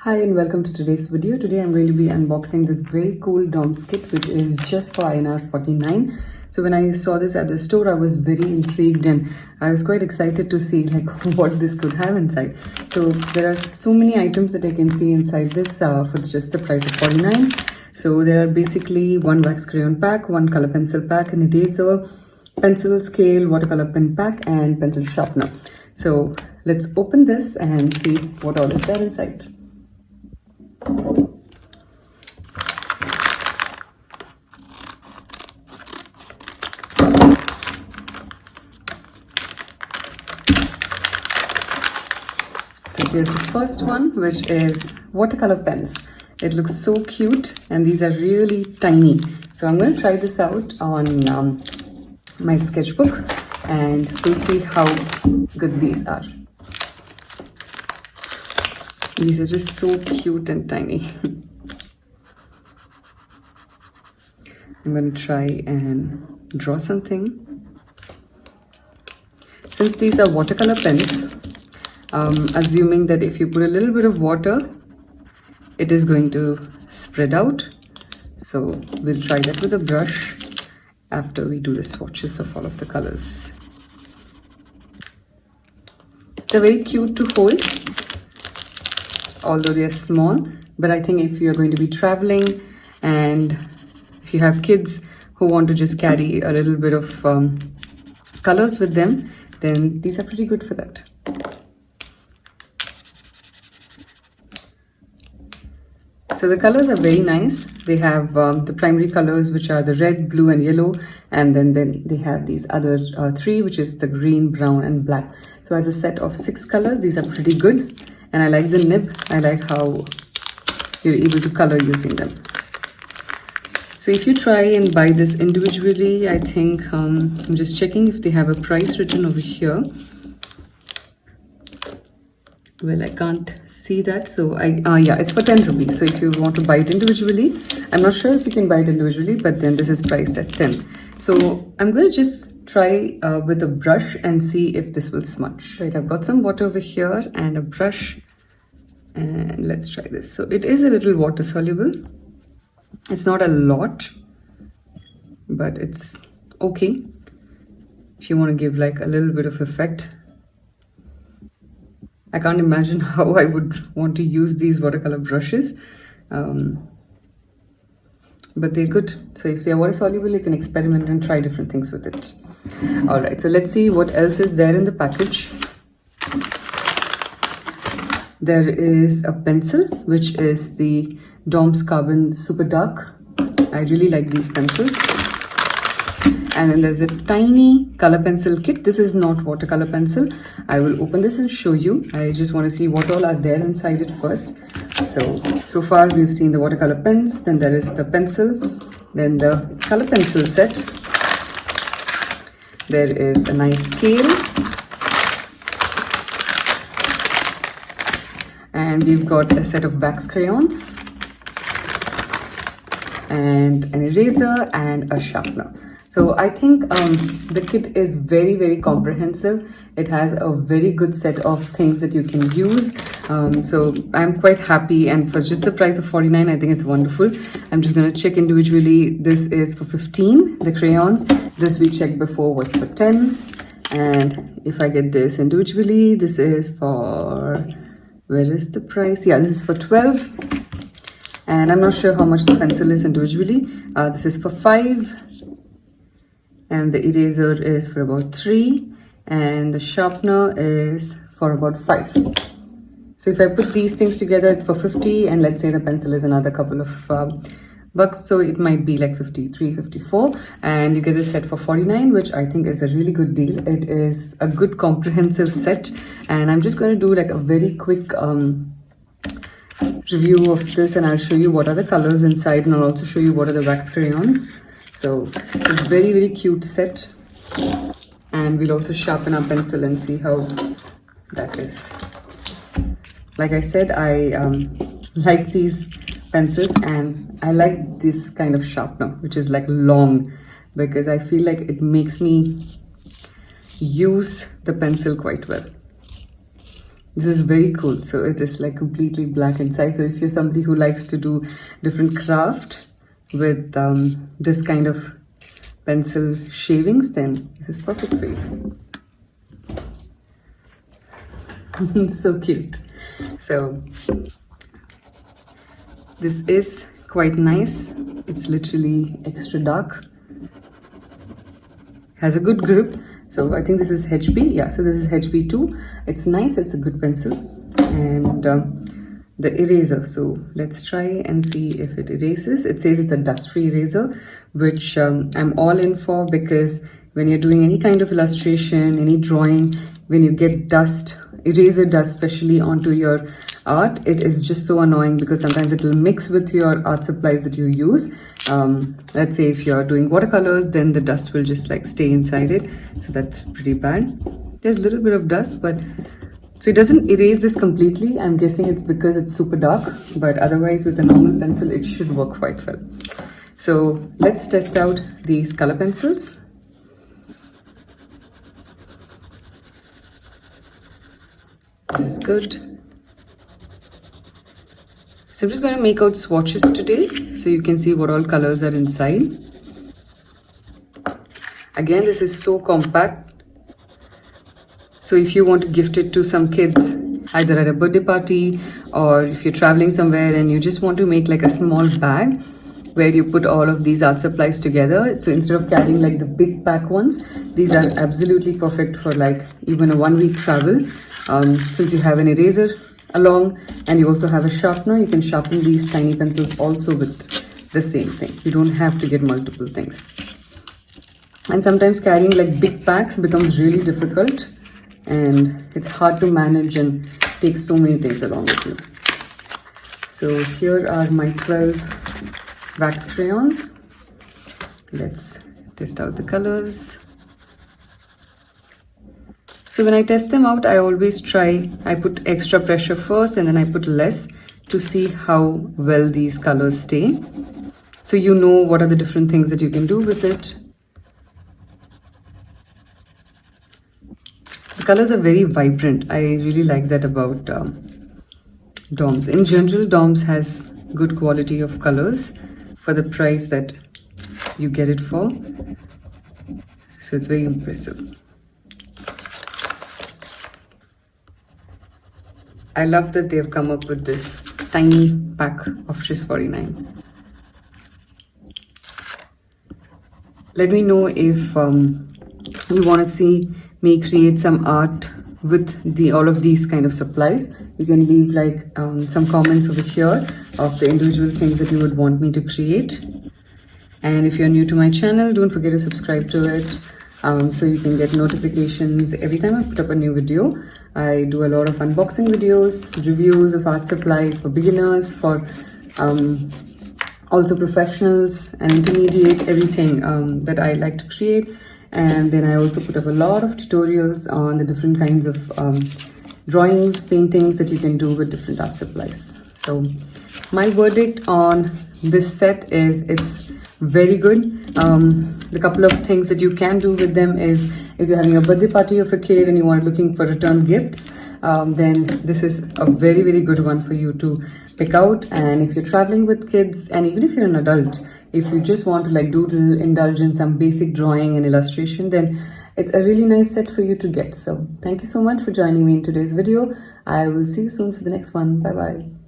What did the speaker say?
Hi and welcome to today's video. Today I'm going to be unboxing this very cool DOMS kit which is just for INR 49. So when I saw this at the store, I was very intrigued and I was quite excited to see like what this could have inside. So there are so many items that I can see inside this for just the price of 49. So there are basically one wax crayon pack, one color pencil pack, an eraser, pencil, scale, watercolor pen pack and pencil sharpener. So let's open this and see what all is there inside. So here's the first one, which is watercolor pens. It looks so cute and these are really tiny. So I'm going to try this out on my sketchbook and we'll see how good these are. These are just so cute and tiny. I'm going to try and draw something. Since these are watercolor pens, assuming that if you put a little bit of water, it is going to spread out. So we'll try that with a brush after we do the swatches of all of the colors. They're very cute to hold, although they are small, but I think if you're going to be traveling and if you have kids who want to just carry a little bit of colors with them, then these are pretty good for that. So the colors are very nice. They have the primary colors, which are the red, blue and yellow, and then they have these other three, which is the green, brown and black. So as a set of 6 colors, these are pretty good. And I like the nib. I like how you're able to color using them. So if you try and buy this individually, I think I'm just checking if they have a price written over here. Well, I can't see that. So yeah, it's for 10 rupees. So if you want to buy it individually, I'm not sure if you can buy it individually, but then this is priced at 10. So I'm going to just try with a brush and see if this will smudge. Right, I've got some water over here and a brush, and let's try this. So it is a little water soluble. It's not a lot, but it's okay if you want to give like a little bit of effect. I can't imagine how I would want to use these watercolor brushes, but they're good. So if they're water soluble, you can experiment and try different things with it. All right, so let's see what else is there in the package. There is a pencil, which is the DOMS Carbon Super Dark. I really like these pencils. And then there's a tiny color pencil kit. This is not watercolor pencil. I will open this and show you. I just want to see what all are there inside it first. So far we've seen the watercolor pens, then there is the pencil, then the color pencil set. There is a nice scale. And we've got a set of wax crayons and an eraser and a sharpener. So I think the kit is very, very comprehensive. It has a very good set of things that you can use. So I'm quite happy, and for just the price of 49, I think it's wonderful. I'm just going to check individually. This is for 15, the crayons. This we checked before was for 10. And if I get this individually, this is for, where is the price? Yeah, this is for 12. And I'm not sure how much the pencil is individually. This is for 5. And the eraser is for about 3, and the sharpener is for about 5. So if I put these things together, it's for 50, and let's say the pencil is another couple of bucks, so it might be like 53, 54, and you get a set for 49, which I think is a really good deal. It is a good comprehensive set, and I'm just going to do like a very quick review of this, and I'll show you what are the colors inside, and I'll also show you what are the wax crayons. So it's a very, very cute set, and we'll also sharpen our pencil and see how that is. Like I said, I like these pencils, and I like this kind of sharpener, which is like long, because I feel like it makes me use the pencil quite well. This is very cool. So it is like completely black inside. So if you're somebody who likes to do different craft with this kind of pencil shavings, then this is perfect for you. So cute. So this is quite nice. It's literally extra dark, has a good grip. So I think this is HB. Yeah, so this is HB2. It's nice. It's a good pencil. And the eraser. So let's try and see if it erases. It says it's a dust-free eraser, which I'm all in for, because when you're doing any kind of illustration, any drawing, when you get dust, eraser dust especially, onto your art, it is just so annoying, because sometimes it will mix with your art supplies that you use. Let's say if you're doing watercolors, then the dust will just like stay inside it, so that's pretty bad. There's a little bit of dust, but so it doesn't erase this completely. I'm guessing it's because it's super dark, but otherwise with a normal pencil it should work quite well. So let's test out these color pencils. This is good. So I'm just going to make out swatches today, so you can see what all colors are inside. Again, this is so compact. So if you want to gift it to some kids, either at a birthday party, or if you're traveling somewhere and you just want to make like a small bag where you put all of these art supplies together. So instead of carrying like the big pack ones, these are absolutely perfect for like even a 1-week travel. Since you have an eraser along and you also have a sharpener, you can sharpen these tiny pencils also with the same thing. You don't have to get multiple things. And sometimes carrying like big packs becomes really difficult, and it's hard to manage and take so many things along with you. So here are my 12 wax crayons. Let's test out the colors. So when I test them out, I always I put extra pressure first and then I put less to see how well these colors stay. So you know what are the different things that you can do with it. The colors are very vibrant. I really like that about DOMS. In general, DOMS has good quality of colors for the price that you get it for. So it's very impressive. I love that they've come up with this tiny pack of just 49. Let me know if you want to see me create some art with all of these kind of supplies. You can leave like some comments over here of the individual things that you would want me to create. And if you're new to my channel, don't forget to subscribe to it, so you can get notifications every time I put up a new video. I do a lot of unboxing videos, reviews of art supplies for beginners, for also professionals and intermediate, everything that I like to create. And then I also put up a lot of tutorials on the different kinds of drawings, paintings that you can do with different art supplies. So my verdict on this set is it's very good. The couple of things that you can do with them is, if you're having a birthday party of a kid and you are looking for return gifts, then this is a very, very good one for you to pick out. And if you're traveling with kids, and even if you're an adult, if you just want to like doodle, indulge in some basic drawing and illustration, then it's a really nice set for you to get. So thank you so much for joining me in today's video. I will see you soon for the next one. Bye bye.